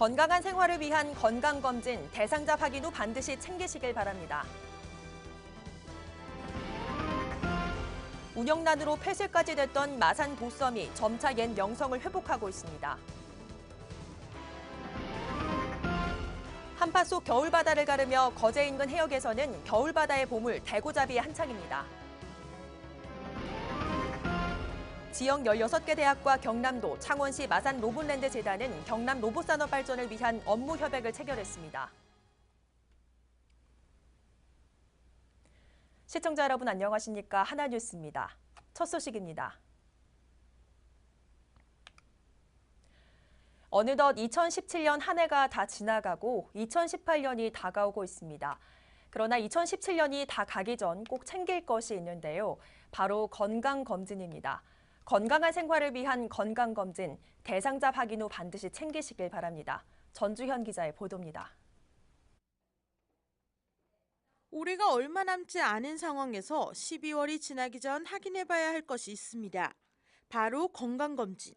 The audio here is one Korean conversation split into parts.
건강한 생활을 위한 건강검진, 대상자 확인 후 반드시 챙기시길 바랍니다. 운영난으로 폐쇄까지 됐던 마산 도섬이 점차 옛 명성을 회복하고 있습니다. 한파 속 겨울바다를 가르며 거제 인근 해역에서는 겨울바다의 보물 대고잡이의 한창입니다. 지역 16개 대학과 경남도, 창원시 마산 로봇랜드 재단은 경남 로봇산업 발전을 위한 업무 협약을 체결했습니다. 시청자 여러분 안녕하십니까? 하나뉴스입니다. 첫 소식입니다. 어느덧 2017년 한 해가 다 지나가고 2018년이 다가오고 있습니다. 그러나 2017년이 다 가기 전 꼭 챙길 것이 있는데요. 바로 건강검진입니다. 건강한 생활을 위한 건강검진, 대상자 확인 후 반드시 챙기시길 바랍니다. 전주현 기자의 보도입니다. 올해가 얼마 남지 않은 상황에서 12월이 지나기 전 확인해봐야 할 것이 있습니다. 바로 건강검진.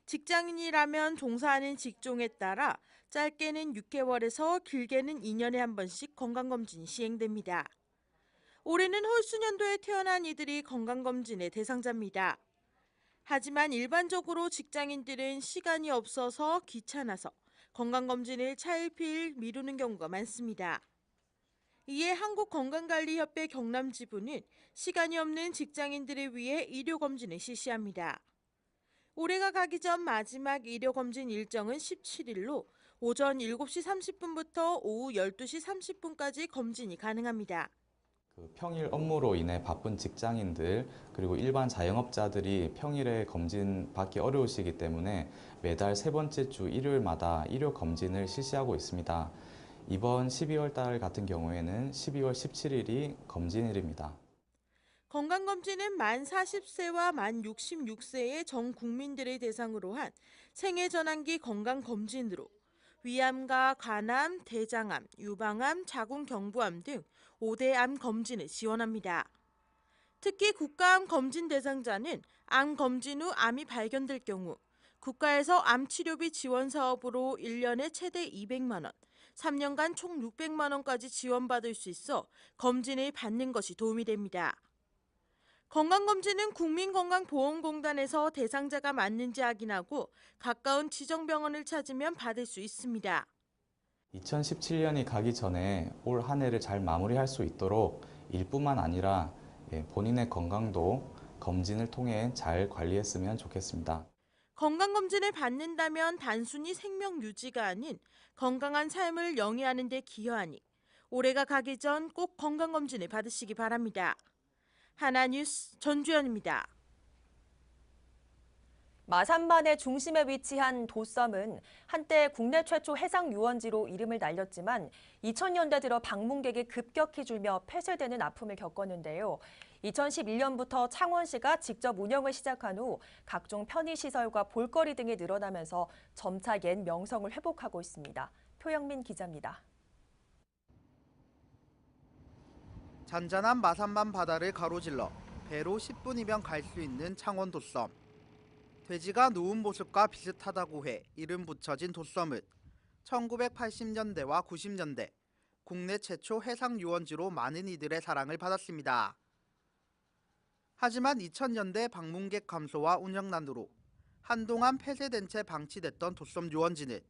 직장인이라면 종사하는 직종에 따라 짧게는 6개월에서 길게는 2년에 한 번씩 건강검진이 시행됩니다. 올해는 홀수년도에 태어난 이들이 건강검진의 대상자입니다. 하지만 일반적으로 직장인들은 시간이 없어서 귀찮아서 건강검진을 차일피일 미루는 경우가 많습니다. 이에 한국건강관리협회 경남지부는 시간이 없는 직장인들을 위해 의료검진을 실시합니다. 올해가 가기 전 마지막 의료검진 일정은 17일로 오전 7시 30분부터 오후 12시 30분까지 검진이 가능합니다. 평일 업무로 인해 바쁜 직장인들 그리고 일반 자영업자들이 평일에 검진 받기 어려우시기 때문에 매달 세 번째 주 일요일마다 의료 검진을 실시하고 있습니다. 이번 12월 달 같은 경우에는 12월 17일이 검진일입니다. 건강검진은 만 40세와 만 66세의 전 국민들을 대상으로 한 생애전환기 건강검진으로 위암과 간암, 대장암, 유방암, 자궁경부암 등 5대 암 검진을 지원합니다. 특히 국가암 검진 대상자는 암 검진 후 암이 발견될 경우 국가에서 암치료비 지원 사업으로 1년에 최대 200만 원, 3년간 총 600만 원까지 지원받을 수 있어 검진을 받는 것이 도움이 됩니다. 건강검진은 국민건강보험공단에서 대상자가 맞는지 확인하고 가까운 지정병원을 찾으면 받을 수 있습니다. 2017년이 가기 전에 올 한 해를 잘 마무리할 수 있도록 일뿐만 아니라 본인의 건강도 검진을 통해 잘 관리했으면 좋겠습니다. 건강검진을 받는다면 단순히 생명 유지가 아닌 건강한 삶을 영위하는 데 기여하니 올해가 가기 전 꼭 건강검진을 받으시기 바랍니다. 하나뉴스 전주현입니다. 마산만의 중심에 위치한 도섬은 한때 국내 최초 해상 유원지로 이름을 날렸지만 2000년대 들어 방문객이 급격히 줄며 폐쇄되는 아픔을 겪었는데요. 2011년부터 창원시가 직접 운영을 시작한 후 각종 편의시설과 볼거리 등이 늘어나면서 점차 옛 명성을 회복하고 있습니다. 표영민 기자입니다. 잔잔한 마산만 바다를 가로질러 배로 10분이면 갈 수 있는 창원 도섬. 돼지가 누운 모습과 비슷하다고 해 이름 붙여진 도섬은 1980년대와 90년대 국내 최초 해상 유원지로 많은 이들의 사랑을 받았습니다. 하지만 2000년대 방문객 감소와 운영난으로 한동안 폐쇄된 채 방치됐던 도섬 유원지는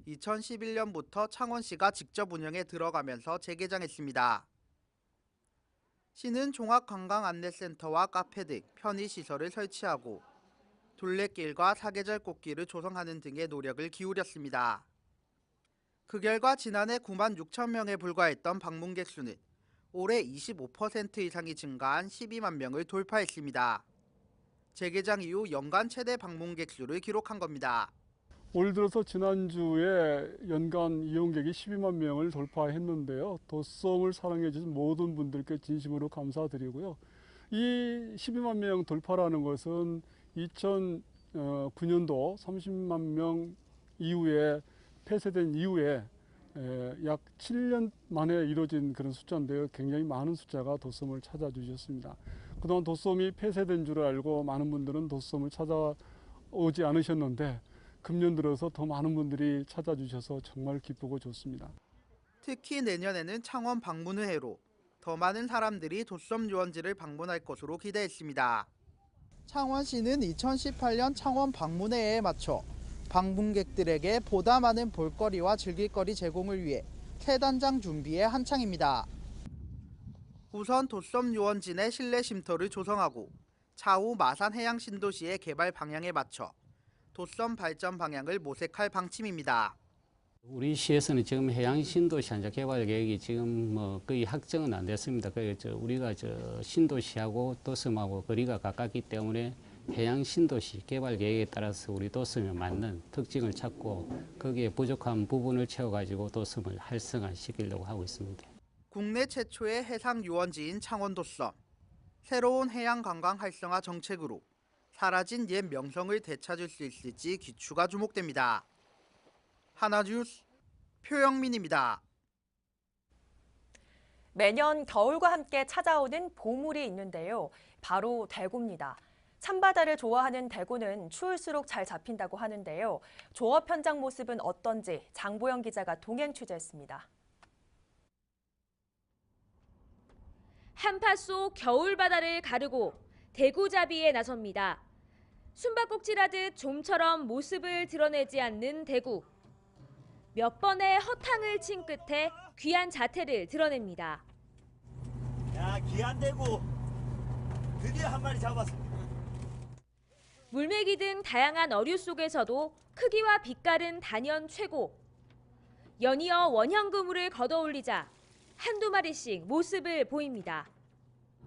2011년부터 창원시가 직접 운영에 들어가면서 재개장했습니다. 시는 종합관광안내센터와 카페 등 편의시설을 설치하고 둘레길과 사계절 꽃길을 조성하는 등의 노력을 기울였습니다. 그 결과 지난해 9만 6천 명에 불과했던 방문객 수는 올해 25% 이상이 증가한 12만 명을 돌파했습니다. 재개장 이후 연간 최대 방문객 수를 기록한 겁니다. 올 들어서 지난주에 연간 이용객이 12만 명을 돌파했는데요. 도섬을 사랑해 주신 모든 분들께 진심으로 감사드리고요. 이 12만 명 돌파라는 것은 2009년도 30만 명 이후에 폐쇄된 이후에 약 7년 만에 이루어진 그런 숫자인데요. 굉장히 많은 숫자가 도섬을 찾아주셨습니다. 그동안 도섬이 폐쇄된 줄 알고 많은 분들은 도섬을 찾아오지 않으셨는데 금년 들어서 더 많은 분들이 찾아주셔서 정말 기쁘고 좋습니다. 특히 내년에는 창원 방문의 해로 더 많은 사람들이 도섬 유원지를 방문할 것으로 기대했습니다. 창원시는 2018년 창원 방문회에 맞춰 방문객들에게 보다 많은 볼거리와 즐길거리 제공을 위해 새 단장 준비에 한창입니다. 우선 도섬 유원지 내 실내 쉼터를 조성하고 차후 마산 해양 신도시의 개발 방향에 맞춰 도섬 발전 방향을 모색할 방침입니다. 우리 시에서는 지금 해양 신도시 한자 개발 계획이 지금 거의 확정은 안 됐습니다. 우리가 신도시하고 도섬하고 거리가 가깝기 때문에 해양 신도시 개발 계획에 따라서 우리 도섬에 맞는 특징을 찾고 거기에 부족한 부분을 채워가지고 도섬을 활성화시키려고 하고 있습니다. 국내 최초의 해상 유원지인 창원 도섬. 새로운 해양 관광 활성화 정책으로 사라진 옛 명성을 되찾을 수 있을지 귀추가 주목됩니다. 하나뉴스 표영민입니다. 매년 겨울과 함께 찾아오는 보물이 있는데요. 바로 대구입니다. 찬바다를 좋아하는 대구는 추울수록 잘 잡힌다고 하는데요. 조업 현장 모습은 어떤지 장보영 기자가 동행 취재했습니다. 한파 속 겨울바다를 가르고 대구잡이에 나섭니다. 숨바꼭질하듯 좀처럼 모습을 드러내지 않는 대구. 몇 번의 허탕을 친 끝에 귀한 자태를 드러냅니다. 야, 귀한 대구. 드디어 한 마리 잡았습니다. 물메기 등 다양한 어류 속에서도 크기와 빛깔은 단연 최고. 연이어 원형 그물을 걷어올리자 한두 마리씩 모습을 보입니다.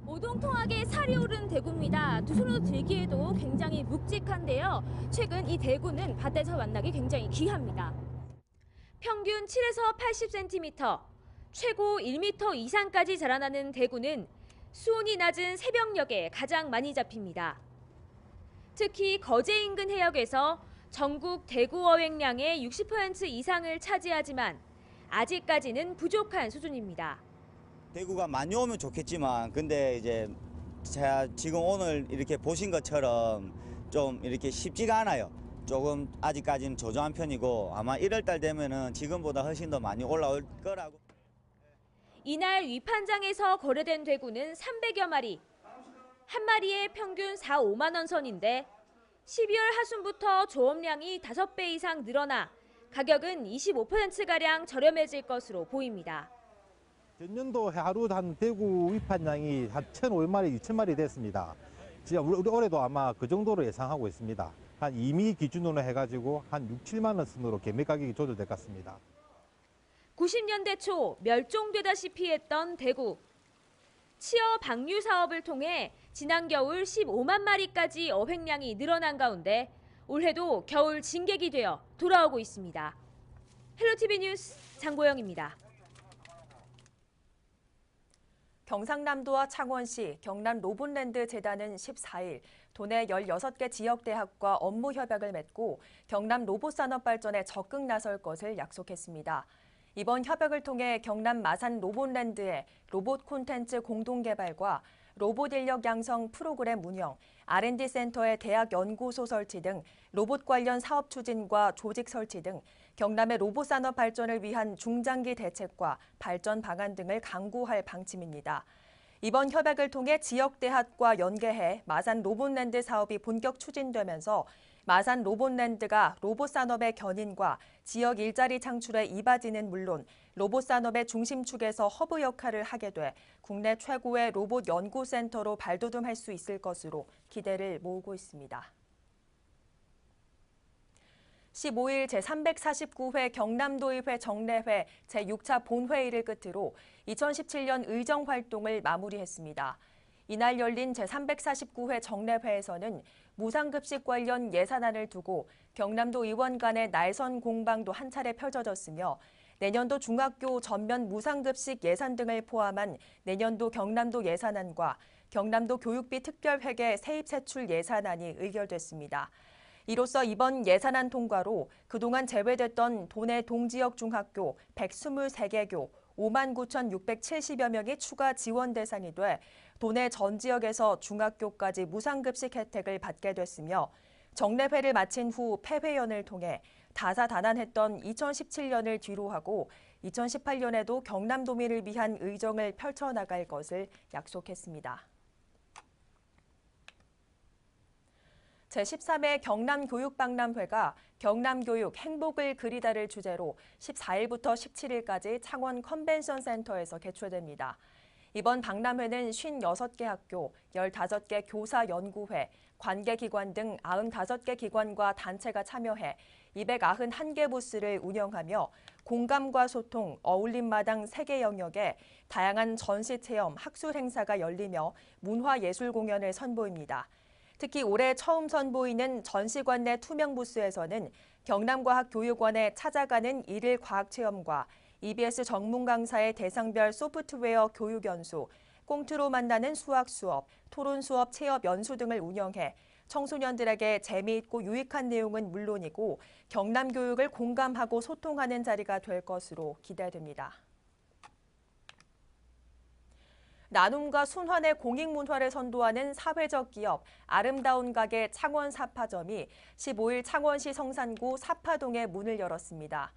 오동통하게 살이 오른 대구입니다. 두 손으로 들기에도 굉장히 묵직한데요. 최근 이 대구는 바다에서 만나기 굉장히 귀합니다. 평균 7에서 80cm, 최고 1m 이상까지 자라나는 대구는 수온이 낮은 새벽녘에 가장 많이 잡힙니다. 특히 거제 인근 해역에서 전국 대구 어획량의 60% 이상을 차지하지만 아직까지는 부족한 수준입니다. 대구가 많이 오면 좋겠지만 근데 이제 제가 지금 오늘 이렇게 보신 것처럼 좀 이렇게 쉽지가 않아요. 조금 아직까지는 저조한 편이고 아마 1월 달 되면은 지금보다 훨씬 더 많이 올라올 거라고. 이날 위판장에서 거래된 대구는 300여 마리. 한 마리에 평균 4, 5만 원 선인데 12월 하순부터 조업량이 5배 이상 늘어나 가격은 25%가량 저렴해질 것으로 보입니다. 전년도 하루 한 대구 위판량이 한 1,500마리, 2,000마리 됐습니다. 진짜 우리 올해도 아마 그 정도로 예상하고 있습니다. 한 임의 기준으로 해가지고 한 6, 7만 원 선으로 개매 가격이 조절될 것 같습니다. 90년대 초 멸종되다시피 했던 대구. 치어 방류 사업을 통해 지난 겨울 15만 마리까지 어획량이 늘어난 가운데 올해도 겨울 진객이 되어 돌아오고 있습니다. 헬로티비 뉴스 장보영입니다. 경상남도와 창원시, 경남 로봇랜드 재단은 14일 도내 16개 지역대학과 업무 협약을 맺고 경남 로봇산업 발전에 적극 나설 것을 약속했습니다. 이번 협약을 통해 경남 마산 로봇랜드의 로봇 콘텐츠 공동 개발과 로봇 인력 양성 프로그램 운영, R&D 센터의 대학 연구소 설치 등 로봇 관련 사업 추진과 조직 설치 등 경남의 로봇 산업 발전을 위한 중장기 대책과 발전 방안 등을 강구할 방침입니다. 이번 협약을 통해 지역대학과 연계해 마산 로봇랜드 사업이 본격 추진되면서 마산 로봇랜드가 로봇 산업의 견인과 지역 일자리 창출에 이바지는 물론 로봇 산업의 중심축에서 허브 역할을 하게 돼 국내 최고의 로봇 연구센터로 발돋움할 수 있을 것으로 기대를 모으고 있습니다. 15일 제349회 경남도의회 정례회 제6차 본회의를 끝으로 2017년 의정 활동을 마무리했습니다. 이날 열린 제349회 정례회에서는 무상급식 관련 예산안을 두고 경남도 의원 간의 날선 공방도 한 차례 펼쳐졌으며 내년도 중학교 전면 무상급식 예산 등을 포함한 내년도 경남도 예산안과 경남도 교육비 특별회계 세입세출 예산안이 의결됐습니다. 이로써 이번 예산안 통과로 그동안 제외됐던 도내 동지역 중학교 123개교 59,670여 명이 추가 지원 대상이 돼 도내 전 지역에서 중학교까지 무상급식 혜택을 받게 됐으며 정례회를 마친 후 폐회연을 통해 다사다난했던 2017년을 뒤로하고 2018년에도 경남도민을 위한 의정을 펼쳐나갈 것을 약속했습니다. 제13회 경남교육박람회가 경남교육 행복을 그리다를 주제로 14일부터 17일까지 창원 컨벤션 센터에서 개최됩니다. 이번 박람회는 56개 학교, 15개 교사연구회, 관계기관 등 95개 기관과 단체가 참여해 291개 부스를 운영하며 공감과 소통, 어울림마당 3개 영역에 다양한 전시체험, 학술 행사가 열리며 문화예술 공연을 선보입니다. 특히 올해 처음 선보이는 전시관 내 투명 부스에서는 경남과학교육원에 찾아가는 일일 과학체험과 EBS 전문 강사의 대상별 소프트웨어 교육 연수, 꽁트로 만나는 수학 수업, 토론 수업 체험 연수 등을 운영해 청소년들에게 재미있고 유익한 내용은 물론이고 경남 교육을 공감하고 소통하는 자리가 될 것으로 기대됩니다. 나눔과 순환의 공익문화를 선도하는 사회적 기업 아름다운 가게 창원 사파점이 15일 창원시 성산구 사파동에 문을 열었습니다.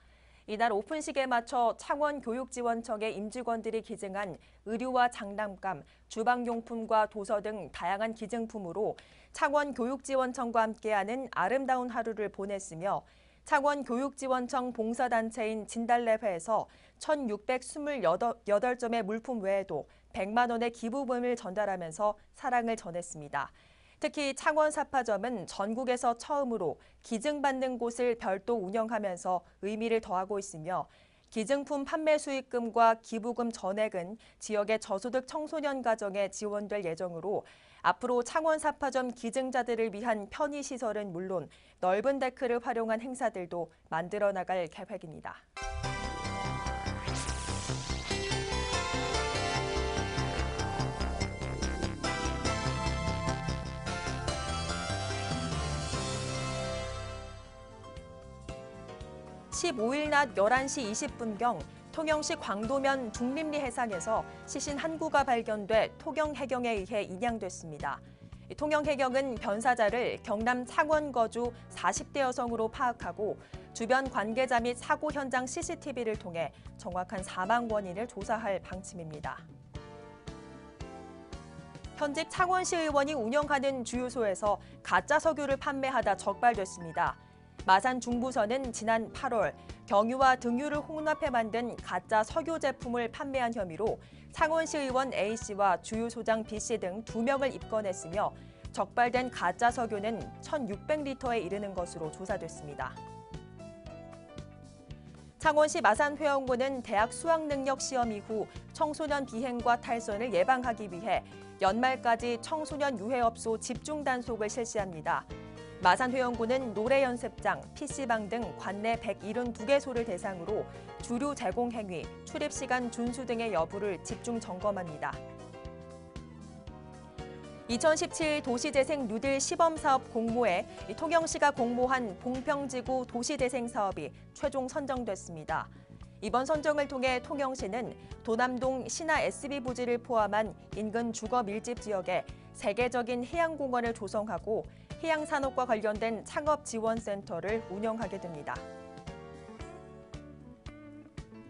이날 오픈식에 맞춰 창원교육지원청의 임직원들이 기증한 의류와 장난감, 주방용품과 도서 등 다양한 기증품으로 창원교육지원청과 함께하는 아름다운 하루를 보냈으며 창원교육지원청 봉사단체인 진달래회에서 1,628점의 물품 외에도 100만 원의 기부금을 전달하면서 사랑을 전했습니다. 특히 창원 사파점은 전국에서 처음으로 기증받는 곳을 별도 운영하면서 의미를 더하고 있으며 기증품 판매 수익금과 기부금 전액은 지역의 저소득 청소년 가정에 지원될 예정으로 앞으로 창원 사파점 기증자들을 위한 편의시설은 물론 넓은 데크를 활용한 행사들도 만들어 나갈 계획입니다. (15일) 낮 11시 20분경 통영시 광도면 중림리 해상에서 시신 한 구가 발견돼 토경 해경에 의해 인양됐습니다. 통영 해경은 변사자를 경남 창원 거주 40대 여성으로 파악하고 주변 관계자 및 사고 현장 CCTV를 통해 정확한 사망 원인을 조사할 방침입니다. 현직 창원시 의원이 운영하는 주유소에서 가짜 석유를 판매하다 적발됐습니다. 마산 중부서는 지난 8월 경유와 등유를 혼합해 만든 가짜 석유 제품을 판매한 혐의로 창원시 의원 A씨와 주유소장 B씨 등 2명을 입건했으며 적발된 가짜 석유는 1,600리터에 이르는 것으로 조사됐습니다. 창원시 마산회원고는 대학 수학능력 시험 이후 청소년 비행과 탈선을 예방하기 위해 연말까지 청소년 유해업소 집중 단속을 실시합니다. 마산회원고는 노래 연습장, PC방 등 관내 172개소를 대상으로 주류 제공 행위, 출입 시간 준수 등의 여부를 집중 점검합니다. 2017 도시재생 뉴딜 시범사업 공모에 통영시가 공모한 봉평지구 도시재생 사업이 최종 선정됐습니다. 이번 선정을 통해 통영시는 도남동 신화 SB 부지를 포함한 인근 주거 밀집 지역에 세계적인 해양공원을 조성하고 해양산업과 관련된 창업지원센터를 운영하게 됩니다.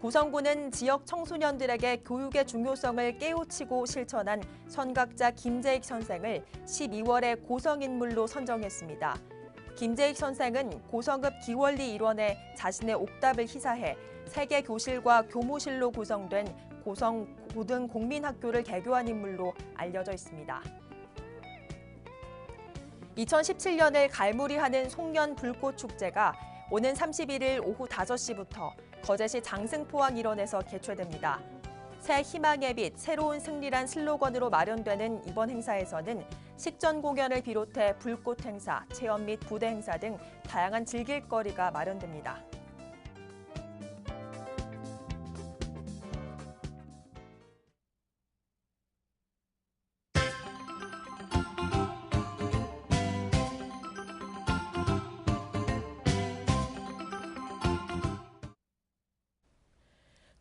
고성군은 지역 청소년들에게 교육의 중요성을 깨우치고 실천한 선각자 김재익 선생을 12월에 고성인물로 선정했습니다. 김재익 선생은 고성읍 기원리 일원에 자신의 옥답을 희사해 3개 교실과 교무실로 구성된 고성 고등공민학교를 개교한 인물로 알려져 있습니다. 2017년을 갈무리하는 송년 불꽃축제가 오는 31일 오후 5시부터 거제시 장승포항 일원에서 개최됩니다. 새 희망의 빛, 새로운 승리란 슬로건으로 마련되는 이번 행사에서는 식전 공연을 비롯해 불꽃 행사, 체험 및 부대 행사 등 다양한 즐길거리가 마련됩니다.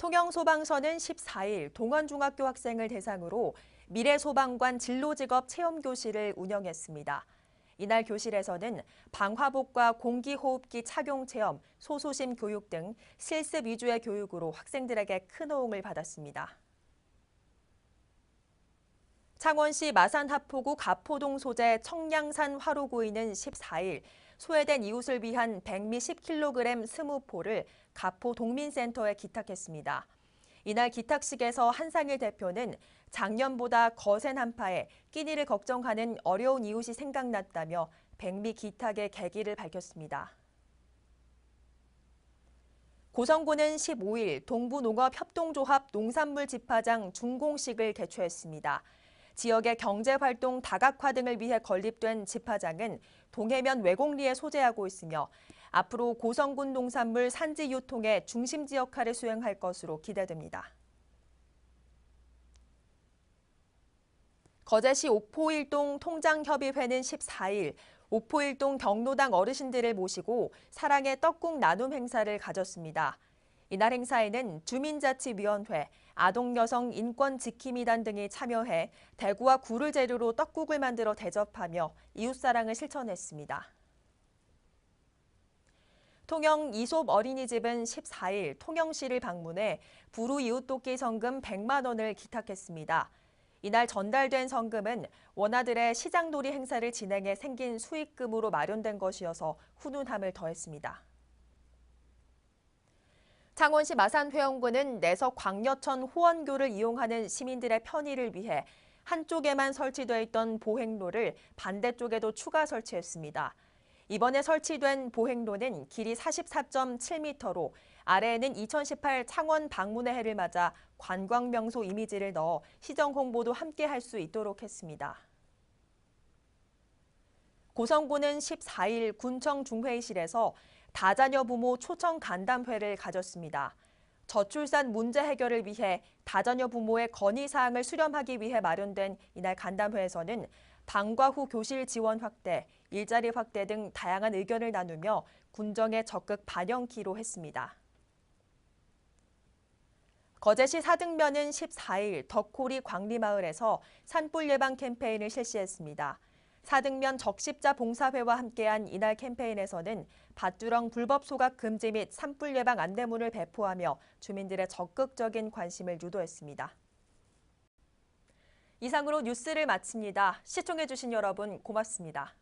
통영소방서는 14일 동원중학교 학생을 대상으로 미래소방관 진로직업 체험교실을 운영했습니다. 이날 교실에서는 방화복과 공기호흡기 착용 체험, 소소심 교육 등 실습 위주의 교육으로 학생들에게 큰 호응을 받았습니다. 창원시 마산하포구 가포동 소재 청량산 화로구이는 14일 소외된 이웃을 위한 백미 10kg 20포를 가포동민센터에 기탁했습니다. 이날 기탁식에서 한상일 대표는 작년보다 거센 한파에 끼니를 걱정하는 어려운 이웃이 생각났다며 백미 기탁의 계기를 밝혔습니다. 고성군은 15일 동부농업협동조합 농산물 집화장 준공식을 개최했습니다. 지역의 경제활동 다각화 등을 위해 건립된 집화장은 동해면 외곡리에 소재하고 있으며 앞으로 고성군 농산물 산지 유통의 중심지 역할을 수행할 것으로 기대됩니다. 거제시 옥포일동 통장협의회는 14일 옥포일동 경로당 어르신들을 모시고 사랑의 떡국 나눔 행사를 가졌습니다. 이날 행사에는 주민자치위원회, 아동여성 인권지킴이단 등이 참여해 대구와 굴을 재료로 떡국을 만들어 대접하며 이웃사랑을 실천했습니다. 통영 이솝 어린이집은 14일 통영시를 방문해 부루 이웃돕기 성금 100만 원을 기탁했습니다. 이날 전달된 성금은 원아들의 시장놀이 행사를 진행해 생긴 수익금으로 마련된 것이어서 훈훈함을 더했습니다. 창원시 마산회원군은 내석 광여천 호원교를 이용하는 시민들의 편의를 위해 한쪽에만 설치돼 있던 보행로를 반대쪽에도 추가 설치했습니다. 이번에 설치된 보행로는 길이 44.7m로 아래에는 2018 창원 방문의 해를 맞아 관광명소 이미지를 넣어 시정 홍보도 함께 할 수 있도록 했습니다. 고성군은 14일 군청 중회의실에서 다자녀 부모 초청 간담회를 가졌습니다. 저출산 문제 해결을 위해 다자녀 부모의 건의사항을 수렴하기 위해 마련된 이날 간담회에서는 방과 후 교실 지원 확대, 일자리 확대 등 다양한 의견을 나누며 군정에 적극 반영키로 했습니다. 거제시 사등면은 14일 덕호리 광리마을에서 산불 예방 캠페인을 실시했습니다. 사등면 적십자 봉사회와 함께한 이날 캠페인에서는 밭두렁 불법 소각 금지 및 산불 예방 안내문을 배포하며 주민들의 적극적인 관심을 유도했습니다. 이상으로 뉴스를 마칩니다. 시청해주신 여러분 고맙습니다.